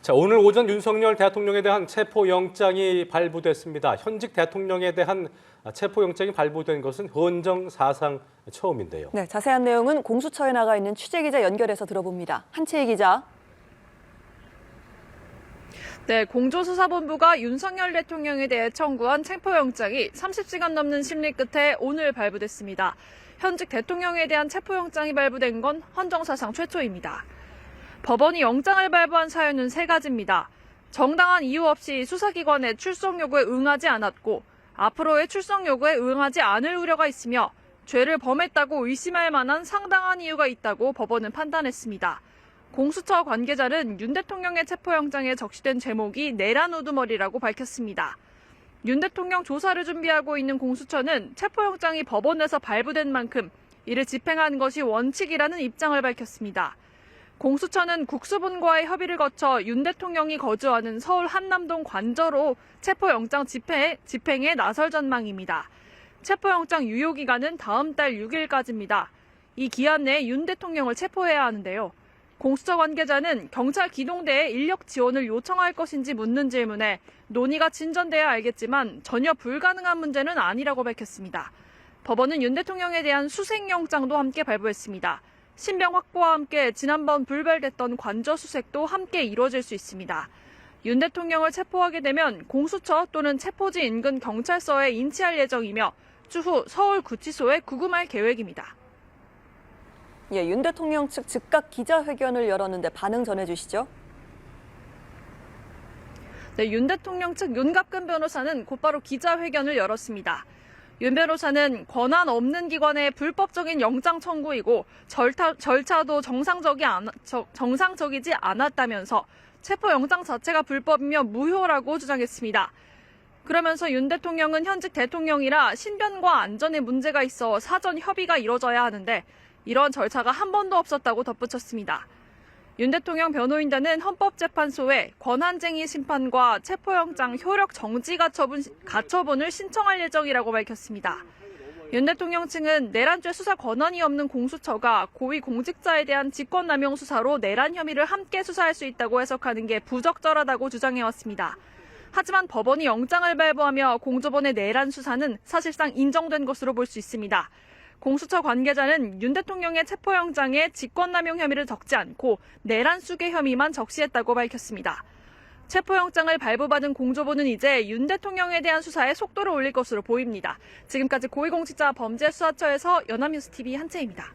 자, 오늘 오전 윤석열 대통령에 대한 체포영장이 발부됐습니다. 현직 대통령에 대한 체포영장이 발부된 것은 헌정 사상 처음인데요. 네, 자세한 내용은 공수처에 나가 있는 취재기자 연결해서 들어봅니다. 한채희 기자. 네, 공조수사본부가 윤석열 대통령에 대해 청구한 체포영장이 30시간 넘는 심리 끝에 오늘 발부됐습니다. 현직 대통령에 대한 체포영장이 발부된 건 헌정사상 최초입니다. 법원이 영장을 발부한 사유는 3가지입니다. 정당한 이유 없이 수사기관의 출석 요구에 응하지 않았고 앞으로의 출석 요구에 응하지 않을 우려가 있으며 죄를 범했다고 의심할 만한 상당한 이유가 있다고 법원은 판단했습니다. 공수처 관계자는 윤 대통령의 체포영장에 적시된 제목이 내란 우두머리라고 밝혔습니다. 윤 대통령 조사를 준비하고 있는 공수처는 체포영장이 법원에서 발부된 만큼 이를 집행하는 것이 원칙이라는 입장을 밝혔습니다. 공수처는 국수본과의 협의를 거쳐 윤 대통령이 거주하는 서울 한남동 관저로 체포영장 집행에 나설 전망입니다. 체포영장 유효기간은 다음 달 6일까지입니다. 이 기한 내에 윤 대통령을 체포해야 하는데요. 공수처 관계자는 경찰 기동대에 인력 지원을 요청할 것인지 묻는 질문에 논의가 진전돼야 알겠지만 전혀 불가능한 문제는 아니라고 밝혔습니다. 법원은 윤 대통령에 대한 수색영장도 함께 발부했습니다. 신병 확보와 함께 지난번 불발됐던 관저 수색도 함께 이루어질 수 있습니다. 윤 대통령을 체포하게 되면 공수처 또는 체포지 인근 경찰서에 인치할 예정이며 추후 서울구치소에 구금할 계획입니다. 예, 윤 대통령 측 즉각 기자회견을 열었는데 반응 전해주시죠. 네, 윤 대통령 측 윤갑근 변호사는 곧바로 기자회견을 열었습니다. 윤 변호사는 권한 없는 기관의 불법적인 영장 청구이고 절차도 정상적이지 않았다면서 체포영장 자체가 불법이며 무효라고 주장했습니다. 그러면서 윤 대통령은 현직 대통령이라 신변과 안전에 문제가 있어 사전 협의가 이뤄져야 하는데 이런 절차가 한 번도 없었다고 덧붙였습니다. 윤 대통령 변호인단은 헌법재판소에 권한쟁의 심판과 체포영장 효력 정지 가처분을 신청할 예정이라고 밝혔습니다. 윤 대통령 측은 내란죄 수사 권한이 없는 공수처가 고위공직자에 대한 직권남용 수사로 내란 혐의를 함께 수사할 수 있다고 해석하는 게 부적절하다고 주장해왔습니다. 하지만 법원이 영장을 발부하며 공조본의 내란 수사는 사실상 인정된 것으로 볼 수 있습니다. 공수처 관계자는 윤 대통령의 체포영장에 직권남용 혐의를 적지 않고 내란 수괴 혐의만 적시했다고 밝혔습니다. 체포영장을 발부받은 공조본은 이제 윤 대통령에 대한 수사에 속도를 올릴 것으로 보입니다. 지금까지 고위공직자 범죄수사처에서 연합뉴스TV 한채입니다.